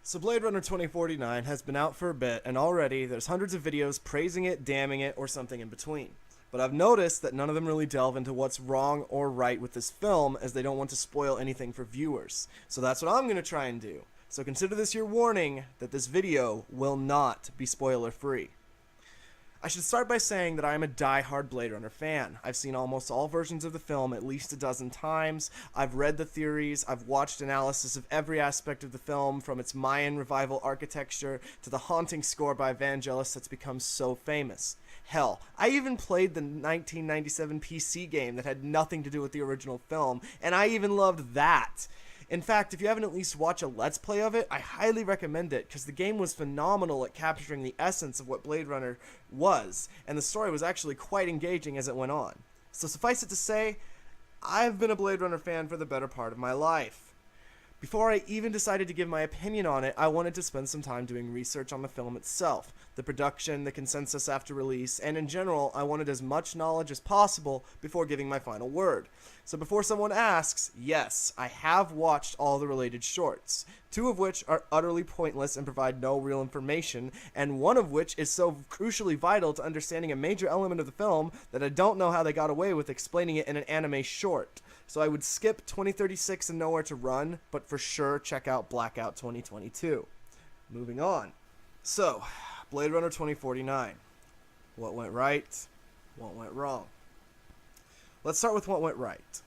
So Blade Runner 2049 has been out for a bit, and already there's hundreds of videos praising it, damning it, or something in between. But I've noticed that none of them really delve into what's wrong or right with this film, as they don't want to spoil anything for viewers. So that's what I'm going to try and do. So consider this your warning that this video will not be spoiler free. I should start by saying that I am a die-hard Blade Runner fan. I've seen almost all versions of the film at least a dozen times. I've read the theories, I've watched analysis of every aspect of the film, from its Mayan revival architecture to the haunting score by Vangelis that's become so famous. Hell, I even played the 1997 PC game that had nothing to do with the original film, and I even loved that. In fact, if you haven't at least watched a Let's Play of it, I highly recommend it, because the game was phenomenal at capturing the essence of what Blade Runner was, and the story was actually quite engaging as it went on. So suffice it to say, I've been a Blade Runner fan for the better part of my life. Before I even decided to give my opinion on it, I wanted to spend some time doing research on the film itself, the production, the consensus after release, and in general, I wanted as much knowledge as possible before giving my final word. So before someone asks, yes, I have watched all the related shorts, two of which are utterly pointless and provide no real information, and one of which is so crucially vital to understanding a major element of the film that I don't know how they got away with explaining it in an anime short. So I would skip 2036 and Nowhere to Run, but for sure check out Blackout 2022. Moving on. So, Blade Runner 2049. What went right? What went wrong? Let's start with what went right.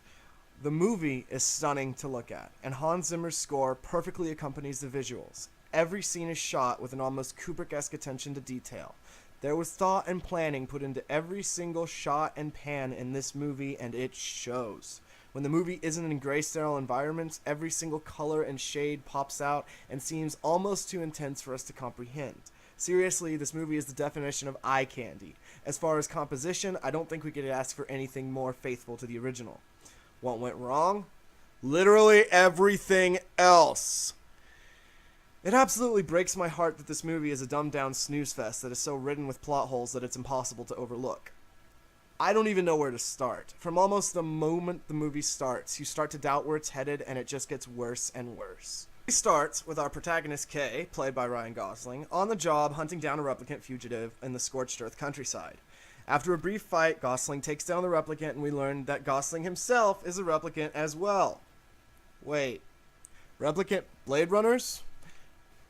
The movie is stunning to look at, and Hans Zimmer's score perfectly accompanies the visuals. Every scene is shot with an almost Kubrick-esque attention to detail. There was thought and planning put into every single shot and pan in this movie, and it shows. When the movie isn't in gray, sterile environments, every single color and shade pops out and seems almost too intense for us to comprehend. Seriously, this movie is the definition of eye candy. As far as composition, I don't think we could ask for anything more faithful to the original. What went wrong? Literally everything else. It absolutely breaks my heart that this movie is a dumbed-down snooze fest that is so ridden with plot holes that it's impossible to overlook. I don't even know where to start. From almost the moment the movie starts, you start to doubt where it's headed, and it just gets worse and worse. It starts with our protagonist Kay, played by Ryan Gosling, on the job hunting down a replicant fugitive in the scorched earth countryside. After a brief fight, Gosling takes down the replicant, and we learn that Gosling himself is a replicant as well. Wait, replicant Blade Runners?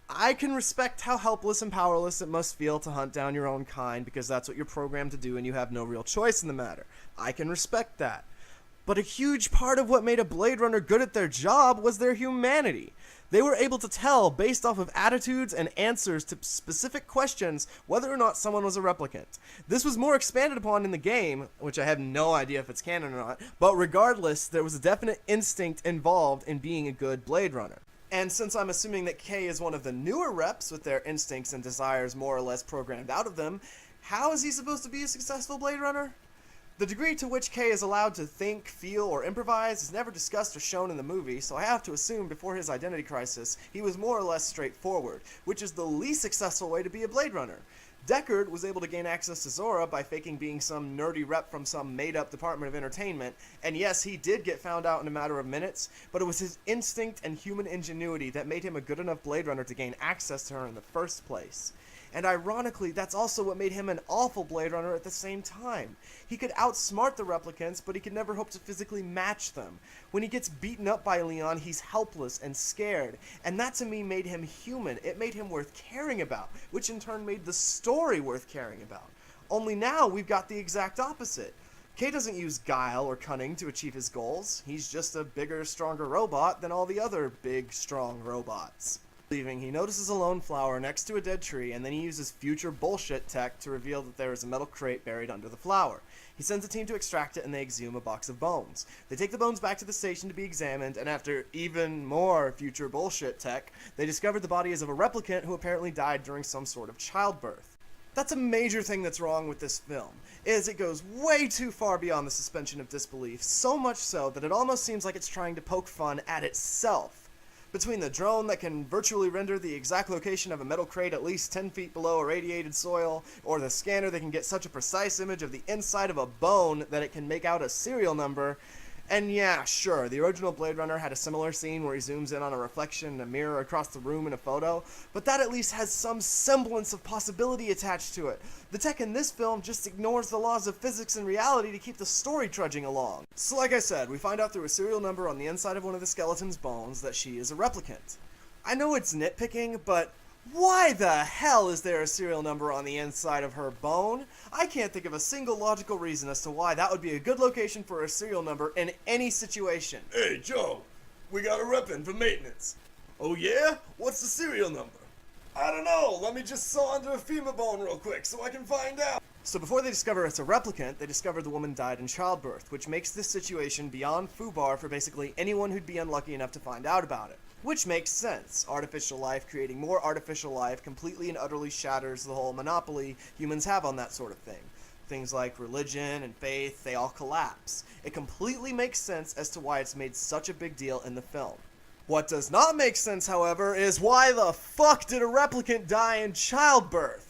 I can respect how helpless and powerless it must feel to hunt down your own kind, because that's what you're programmed to do and you have no real choice in the matter. I can respect that. But a huge part of what made a Blade Runner good at their job was their humanity. They were able to tell, based off of attitudes and answers to specific questions, whether or not someone was a replicant. This was more expanded upon in the game, which I have no idea if it's canon or not, but regardless, there was a definite instinct involved in being a good Blade Runner. And since I'm assuming that Kay is one of the newer reps with their instincts and desires more or less programmed out of them, how is he supposed to be a successful Blade Runner? The degree to which Kay is allowed to think, feel, or improvise is never discussed or shown in the movie, so I have to assume before his identity crisis, he was more or less straightforward, which is the least successful way to be a Blade Runner. Deckard was able to gain access to Zora by faking being some nerdy rep from some made-up Department of Entertainment, and yes, he did get found out in a matter of minutes, but it was his instinct and human ingenuity that made him a good enough Blade Runner to gain access to her in the first place. And ironically, that's also what made him an awful Blade Runner at the same time. He could outsmart the replicants, but he could never hope to physically match them. When he gets beaten up by Leon, he's helpless and scared, and that to me made him human. It made him worth caring about, which in turn made the story worth caring about. Only now we've got the exact opposite. Kay doesn't use guile or cunning to achieve his goals. He's just a bigger, stronger robot than all the other big, strong robots. Leaving, he notices a lone flower next to a dead tree, and then he uses future bullshit tech to reveal that there is a metal crate buried under the flower. He sends a team to extract it, and they exhume a box of bones. They take the bones back to the station to be examined, and after even more future bullshit tech, they discover the body is of a replicant who apparently died during some sort of childbirth. That's a major thing that's wrong with this film, is it goes way too far beyond the suspension of disbelief, so much so that it almost seems like it's trying to poke fun at itself. Between the drone that can virtually render the exact location of a metal crate at least 10 feet below irradiated soil, or the scanner that can get such a precise image of the inside of a bone that it can make out a serial number, And yeah, sure, the original Blade Runner had a similar scene where he zooms in on a reflection in a mirror across the room in a photo, but that at least has some semblance of possibility attached to it. The tech in this film just ignores the laws of physics and reality to keep the story trudging along. So like I said, we find out through a serial number on the inside of one of the skeleton's bones that she is a replicant. I know it's nitpicking, but why the hell is there a serial number on the inside of her bone? I can't think of a single logical reason as to why that would be a good location for a serial number in any situation. Hey, Joe, we got a rep in for maintenance. Oh yeah? What's the serial number? I don't know. Let me just saw under a femur bone real quick so I can find out. So before they discover it's a replicant, they discover the woman died in childbirth, which makes this situation beyond foobar for basically anyone who'd be unlucky enough to find out about it. Which makes sense. Artificial life creating more artificial life completely and utterly shatters the whole monopoly humans have on that sort of thing. Things like religion and faith, they all collapse. It completely makes sense as to why it's made such a big deal in the film. What does not make sense, however, is why the fuck did a replicant die in childbirth?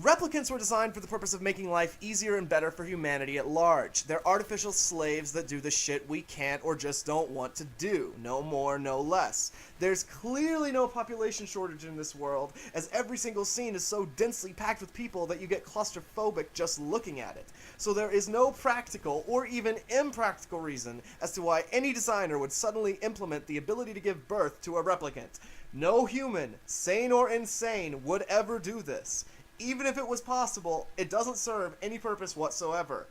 Replicants were designed for the purpose of making life easier and better for humanity at large. They're artificial slaves that do the shit we can't or just don't want to do. No more, no less. There's clearly no population shortage in this world, as every single scene is so densely packed with people that you get claustrophobic just looking at it. So there is no practical or even impractical reason as to why any designer would suddenly implement the ability to give birth to a replicant. No human, sane or insane, would ever do this. Even if it was possible, it doesn't serve any purpose whatsoever.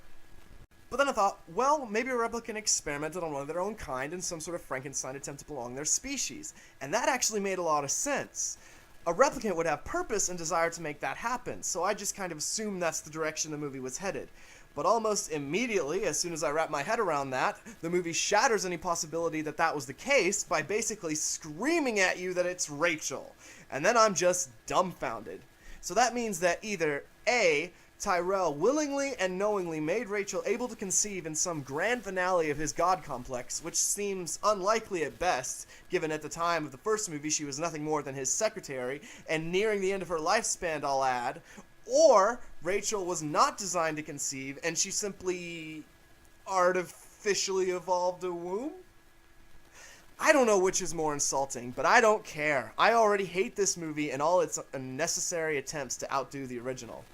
But then I thought, well, maybe a replicant experimented on one of their own kind in some sort of Frankenstein attempt to belong their species. And that actually made a lot of sense. A replicant would have purpose and desire to make that happen, so I just kind of assumed that's the direction the movie was headed. But almost immediately, as soon as I wrap my head around that, the movie shatters any possibility that that was the case by basically screaming at you that it's Rachel. And then I'm just dumbfounded. So that means that either A, Tyrell willingly and knowingly made Rachel able to conceive in some grand finale of his god complex, which seems unlikely at best, given at the time of the first movie she was nothing more than his secretary, and nearing the end of her lifespan, I'll add, or Rachel was not designed to conceive, and she simply artificially evolved a womb? I don't know which is more insulting, but I don't care. I already hate this movie and all its unnecessary attempts to outdo the original.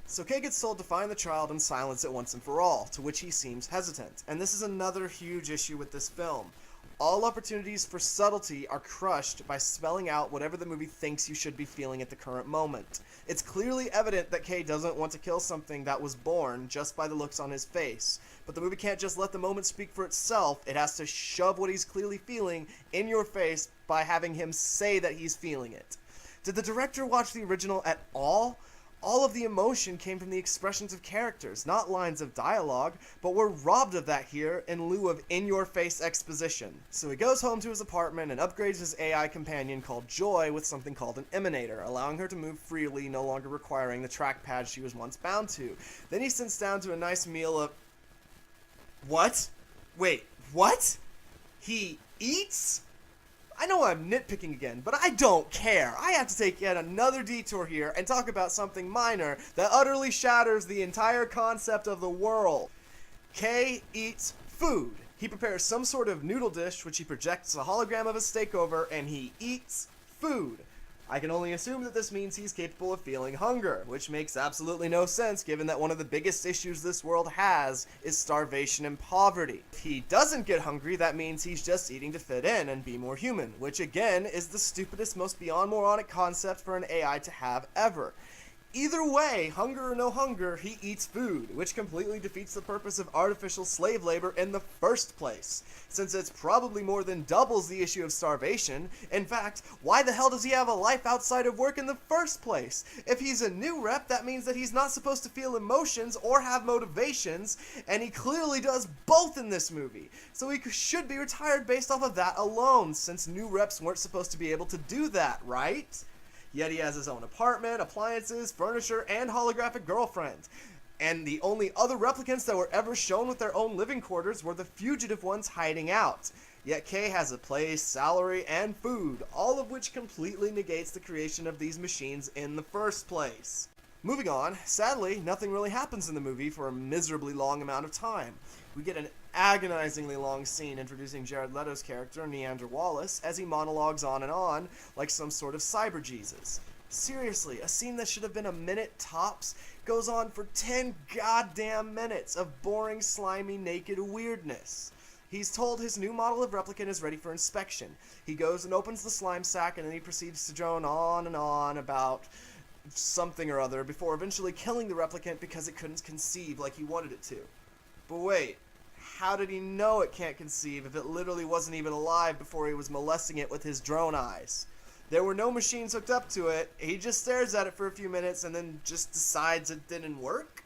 So Kay gets told to find the child and silence it once and for all, to which he seems hesitant. And this is another huge issue with this film. All opportunities for subtlety are crushed by spelling out whatever the movie thinks you should be feeling at the current moment. It's clearly evident that Kay doesn't want to kill something that was born just by the looks on his face. But the movie can't just let the moment speak for itself. It has to shove what he's clearly feeling in your face by having him say that he's feeling it. Did the director watch the original at all? All of the emotion came from the expressions of characters, not lines of dialogue, but we're robbed of that here in lieu of in-your-face exposition. So he goes home to his apartment and upgrades his AI companion called Joy with something called an emanator, allowing her to move freely, no longer requiring the trackpad she was once bound to. Then he sits down to a nice meal of... What? Wait, what? He eats? I know I'm nitpicking again, but I don't care. I have to take yet another detour here and talk about something minor that utterly shatters the entire concept of the world. Kay eats food. He prepares some sort of noodle dish which he projects a hologram of a steak over, and he eats food. I can only assume that this means he's capable of feeling hunger, which makes absolutely no sense given that one of the biggest issues this world has is starvation and poverty. If he doesn't get hungry, that means he's just eating to fit in and be more human, which again is the stupidest, most beyond moronic concept for an AI to have ever. Either way, hunger or no hunger, he eats food, which completely defeats the purpose of artificial slave labor in the first place, since it's probably more than doubles the issue of starvation. In fact, why the hell does he have a life outside of work in the first place? If he's a new rep, that means that he's not supposed to feel emotions or have motivations, and he clearly does both in this movie. So he should be retired based off of that alone, since new reps weren't supposed to be able to do that, right? Yet he has his own apartment, appliances, furniture, and holographic girlfriend. And the only other replicants that were ever shown with their own living quarters were the fugitive ones hiding out. Yet Kay has a place, salary, and food, all of which completely negates the creation of these machines in the first place. Moving on, sadly, nothing really happens in the movie for a miserably long amount of time. We get an agonizingly long scene introducing Jared Leto's character, Neander Wallace, as he monologues on like some sort of cyber Jesus. Seriously, a scene that should have been a minute tops goes on for 10 goddamn minutes of boring, slimy, naked weirdness. He's told his new model of replicant is ready for inspection. He goes and opens the slime sack, and then he proceeds to drone on and on about something or other before eventually killing the replicant because it couldn't conceive like he wanted it to. But wait, how did he know it can't conceive if it literally wasn't even alive before he was molesting it with his drone eyes? There were no machines hooked up to it. He just stares at it for a few minutes and then just decides it didn't work?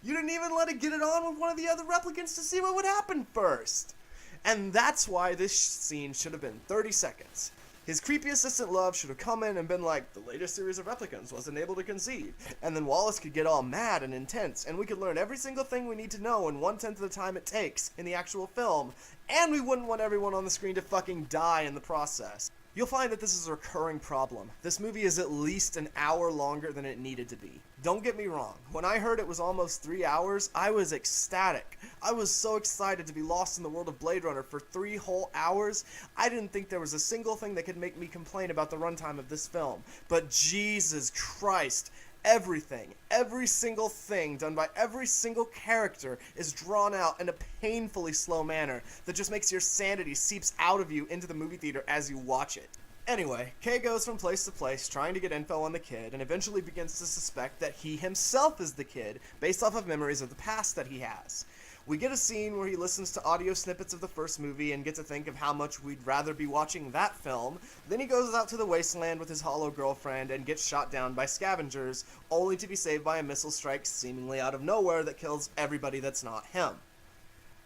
You didn't even let it get it on with one of the other replicants to see what would happen first. And that's why this scene should have been 30 seconds. His creepy assistant Love should have come in and been like, the latest series of replicants wasn't able to conceive. And then Wallace could get all mad and intense, and we could learn every single thing we need to know in 1/10 of the time it takes in the actual film, and we wouldn't want everyone on the screen to fucking die in the process. You'll find that this is a recurring problem. This movie is at least an hour longer than it needed to be. Don't get me wrong, when I heard it was almost 3 hours, I was ecstatic. I was so excited to be lost in the world of Blade Runner for 3 whole hours. I didn't think there was a single thing that could make me complain about the runtime of this film. But Jesus Christ, everything, every single thing done by every single character is drawn out in a painfully slow manner that just makes your sanity seeps out of you into the movie theater as you watch it. Anyway, Kay goes from place to place trying to get info on the kid and eventually begins to suspect that he himself is the kid based off of memories of the past that he has. We get a scene where he listens to audio snippets of the first movie and gets to think of how much we'd rather be watching that film. Then he goes out to the wasteland with his hollow girlfriend and gets shot down by scavengers, only to be saved by a missile strike seemingly out of nowhere that kills everybody that's not him.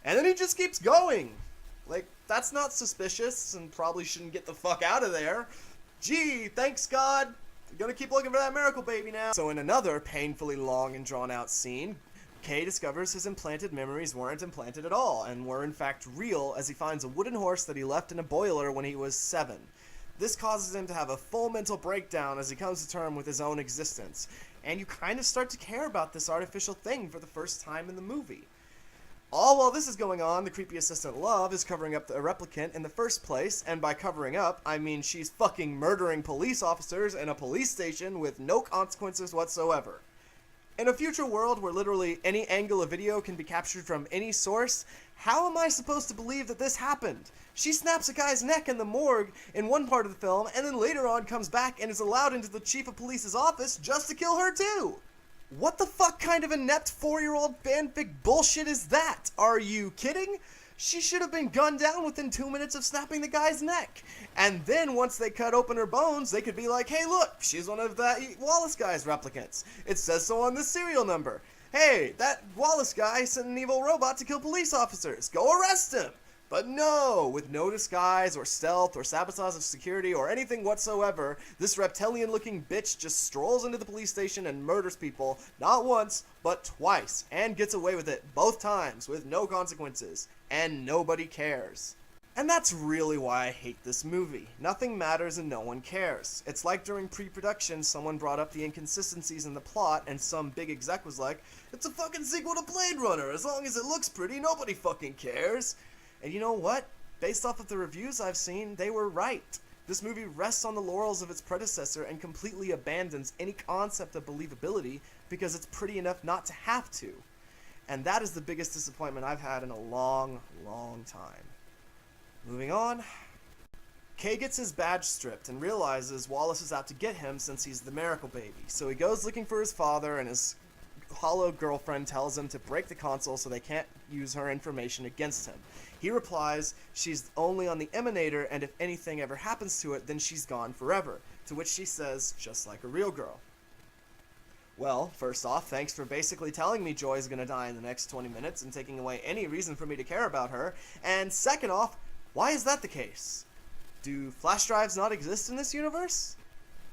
And then he just keeps going. Like, that's not suspicious and probably shouldn't get the fuck out of there. Gee, thanks God. I'm gonna keep looking for that miracle baby now. So in another painfully long and drawn out scene, Kay discovers his implanted memories weren't implanted at all, and were in fact real as he finds a wooden horse that he left in a boiler when he was 7. This causes him to have a full mental breakdown as he comes to terms with his own existence, and you kind of start to care about this artificial thing for the first time in the movie. All while this is going on, the creepy assistant Love is covering up the replicant in the first place, and by covering up, I mean she's fucking murdering police officers in a police station with no consequences whatsoever. In a future world where literally any angle of video can be captured from any source, how am I supposed to believe that this happened? She snaps a guy's neck in the morgue in one part of the film, and then later on comes back and is allowed into the chief of police's office just to kill her too. What the fuck kind of inept 4-year-old fanfic bullshit is that? Are you kidding? She should have been gunned down within 2 minutes of snapping the guy's neck. And then once they cut open her bones, they could be like, hey look, she's one of that Wallace guy's replicants. It says so on the serial number. Hey, that Wallace guy sent an evil robot to kill police officers. Go arrest him. But no, with no disguise or stealth or sabotage of security or anything whatsoever, this reptilian-looking bitch just strolls into the police station and murders people, not once, but twice, and gets away with it both times with no consequences, and nobody cares. And that's really why I hate this movie. Nothing matters and no one cares. It's like during pre-production someone brought up the inconsistencies in the plot and some big exec was like, it's a fucking sequel to Blade Runner, as long as it looks pretty, nobody fucking cares. And you know what? Based off of the reviews I've seen, they were right. This movie rests on the laurels of its predecessor and completely abandons any concept of believability because it's pretty enough not to have to. And that is the biggest disappointment I've had in a long, long time. Moving on. Kay gets his badge stripped and realizes Wallace is out to get him since he's the miracle baby. So he goes looking for his father, and his hollow girlfriend tells him to break the console so they can't use her information against him. He replies she's only on the Emanator, and if anything ever happens to it, then she's gone forever. To which she says, just like a real girl. Well, first off, thanks for basically telling me Joy's gonna die in the next 20 minutes and taking away any reason for me to care about her. And second off, why is that the case? Do flash drives not exist in this universe?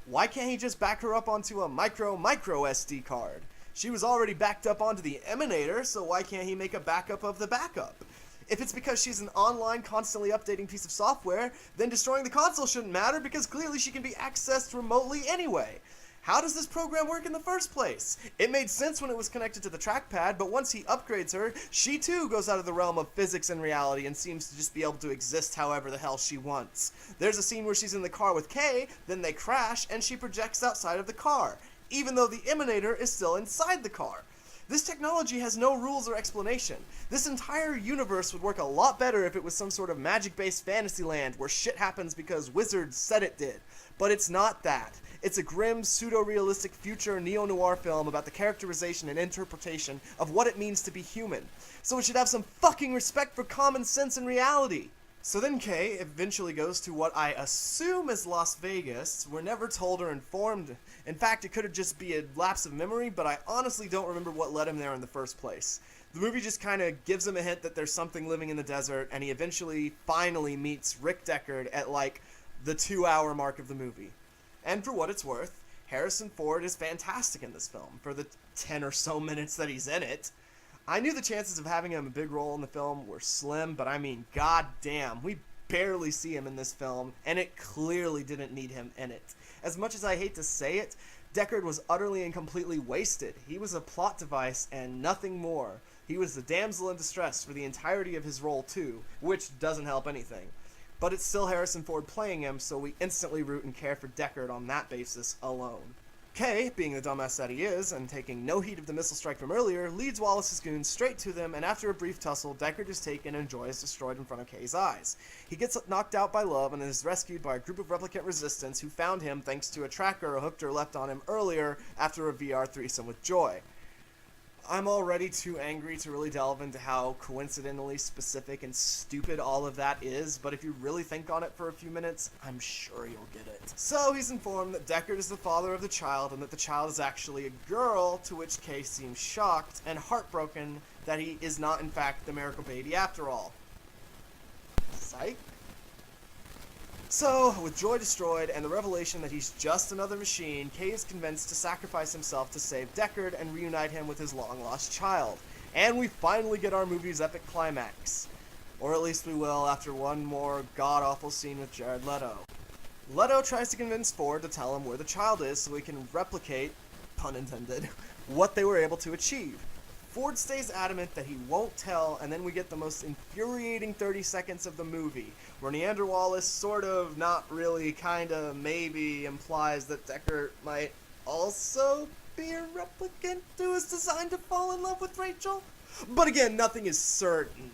Why can't he just back her up onto a micro SD card? She was already backed up onto the Emanator, so why can't he make a backup of the backup? If it's because she's an online, constantly updating piece of software, then destroying the console shouldn't matter because clearly she can be accessed remotely anyway. How does this program work in the first place? It made sense when it was connected to the trackpad, but once he upgrades her, she too goes out of the realm of physics and reality and seems to just be able to exist however the hell she wants. There's a scene where she's in the car with Kay, then they crash, and she projects outside of the car, even though the Emanator is still inside the car. This technology has no rules or explanation. This entire universe would work a lot better if it was some sort of magic-based fantasy land where shit happens because wizards said it did. But it's not that. It's a grim, pseudo-realistic future neo-noir film about the characterization and interpretation of what it means to be human. So it should have some fucking respect for common sense and reality. So then Kay eventually goes to what I assume is Las Vegas. We're never told or informed. In fact, it could just be a lapse of memory, but I honestly don't remember what led him there in the first place. The movie just kind of gives him a hint that there's something living in the desert, and he eventually, finally meets Rick Deckard at like the 2-hour mark of the movie. And for what it's worth, Harrison Ford is fantastic in this film, for the 10 or so minutes that he's in it. I knew the chances of having him a big role in the film were slim, but I mean, goddamn, we barely see him in this film, and it clearly didn't need him in it. As much as I hate to say it, Deckard was utterly and completely wasted. He was a plot device and nothing more. He was the damsel in distress for the entirety of his role too, which doesn't help anything. But it's still Harrison Ford playing him, so we instantly root and care for Deckard on that basis alone. Kay, being the dumbass that he is, and taking no heed of the missile strike from earlier, leads Wallace's goons straight to them, and after a brief tussle, Deckard is taken and Joy is destroyed in front of Kay's eyes. He gets knocked out by Love and is rescued by a group of replicant resistance who found him thanks to a tracker Hooker left on him earlier after a VR threesome with Joy. I'm already too angry to really delve into how coincidentally specific and stupid all of that is, but if you really think on it for a few minutes, I'm sure you'll get it. So he's informed that Deckard is the father of the child and that the child is actually a girl, to which Kay seems shocked and heartbroken that he is not in fact the miracle baby after all. Psych? So, with Joy destroyed and the revelation that he's just another machine, Kay is convinced to sacrifice himself to save Deckard and reunite him with his long-lost child. And we finally get our movie's epic climax. Or at least we will after one more god-awful scene with Jared Leto. Leto tries to convince Ford to tell him where the child is so he can replicate, pun intended, what they were able to achieve. Ford stays adamant that he won't tell, and then we get the most infuriating 30 seconds of the movie, where Neander Wallace sort of, not really, kinda, maybe implies that Deckard might also be a replicant who is designed to fall in love with Rachel. But again, nothing is certain.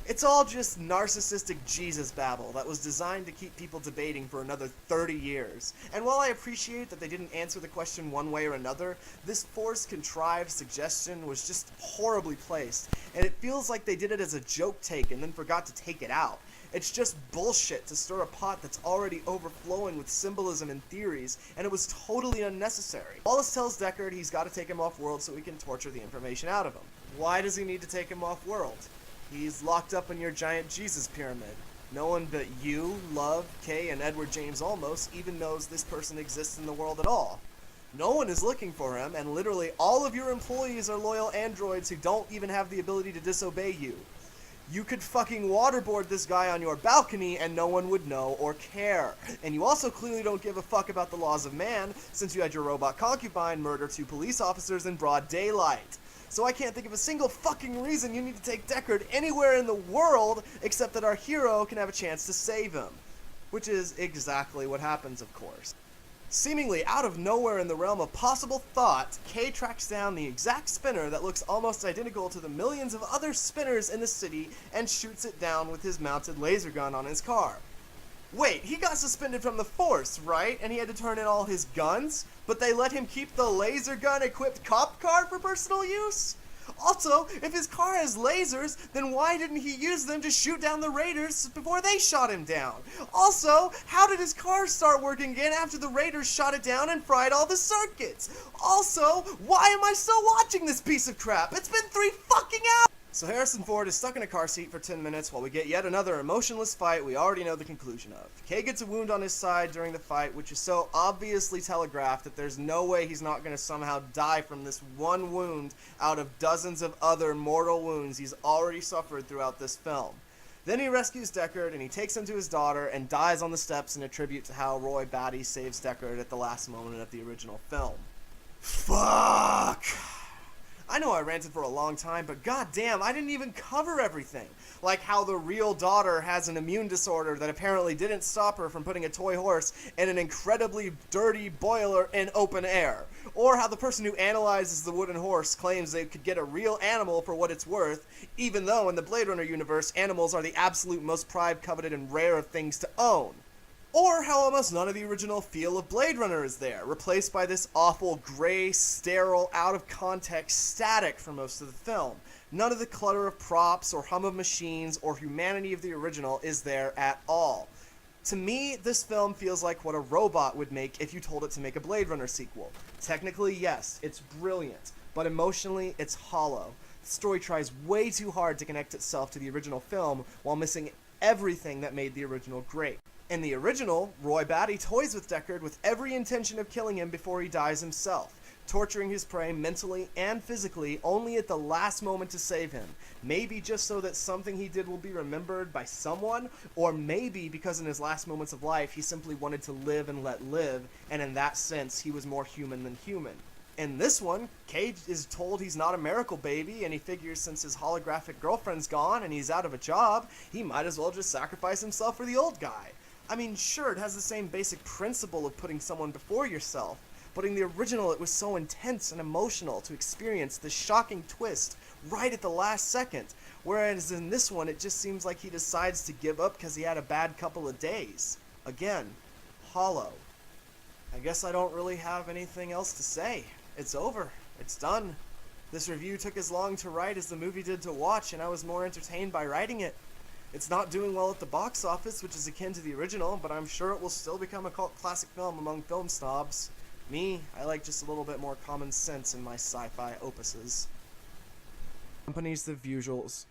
It's all just narcissistic Jesus babble that was designed to keep people debating for another 30 years. And while I appreciate that they didn't answer the question one way or another, this forced, contrived suggestion was just horribly placed, and it feels like they did it as a joke take and then forgot to take it out. It's just bullshit to stir a pot that's already overflowing with symbolism and theories, and it was totally unnecessary. Wallace tells Deckard he's got to take him off-world so he can torture the information out of him. Why does he need to take him off-world? He's locked up in your giant Jesus pyramid. No one but you, Love, Kay, and Edward James Olmos even knows this person exists in the world at all. No one is looking for him, and literally all of your employees are loyal androids who don't even have the ability to disobey you. You could fucking waterboard this guy on your balcony and no one would know or care. And you also clearly don't give a fuck about the laws of man, since you had your robot concubine murder 2 police officers in broad daylight. So I can't think of a single fucking reason you need to take Deckard anywhere in the world except that our hero can have a chance to save him. Which is exactly what happens, of course. Seemingly out of nowhere in the realm of possible thought, Kay tracks down the exact spinner that looks almost identical to the millions of other spinners in the city and shoots it down with his mounted laser gun on his car. Wait, he got suspended from the force, right? And he had to turn in all his guns? But they let him keep the laser gun equipped cop car for personal use? Also, if his car has lasers, then why didn't he use them to shoot down the raiders before they shot him down? Also, how did his car start working again after the raiders shot it down and fried all the circuits? Also, why am I still watching this piece of crap? It's been 3 fucking hours! So Harrison Ford is stuck in a car seat for 10 minutes while we get yet another emotionless fight we already know the conclusion of. Kay gets a wound on his side during the fight, which is so obviously telegraphed that there's no way he's not going to somehow die from this one wound out of dozens of other mortal wounds he's already suffered throughout this film. Then he rescues Deckard and he takes him to his daughter and dies on the steps in a tribute to how Roy Batty saves Deckard at the last moment of the original film. Fuck! I know I ranted for a long time, but goddamn, I didn't even cover everything. Like how the real daughter has an immune disorder that apparently didn't stop her from putting a toy horse in an incredibly dirty boiler in open air. Or how the person who analyzes the wooden horse claims they could get a real animal for what it's worth, even though in the Blade Runner universe, animals are the absolute most prized, coveted, and rare of things to own. Or how almost none of the original feel of Blade Runner is there, replaced by this awful, gray, sterile, out-of-context static for most of the film. None of the clutter of props or hum of machines or humanity of the original is there at all. To me, this film feels like what a robot would make if you told it to make a Blade Runner sequel. Technically, yes, it's brilliant, but emotionally, it's hollow. The story tries way too hard to connect itself to the original film while missing everything that made the original great. In the original, Roy Batty toys with Deckard with every intention of killing him before he dies himself, torturing his prey mentally and physically only at the last moment to save him. Maybe just so that something he did will be remembered by someone, or maybe because in his last moments of life he simply wanted to live and let live, and in that sense he was more human than human. In this one, Cage is told he's not a miracle baby, and he figures since his holographic girlfriend's gone and he's out of a job, he might as well just sacrifice himself for the old guy. I mean, sure, it has the same basic principle of putting someone before yourself, but in the original it was so intense and emotional to experience this shocking twist right at the last second, whereas in this one it just seems like he decides to give up because he had a bad couple of days. Again, hollow. I guess I don't really have anything else to say. It's over. It's done. This review took as long to write as the movie did to watch, and I was more entertained by writing it. It's not doing well at the box office, which is akin to the original, but I'm sure it will still become a cult classic film among film snobs. Me, I like just a little bit more common sense in my sci-fi opuses. Companies the visuals.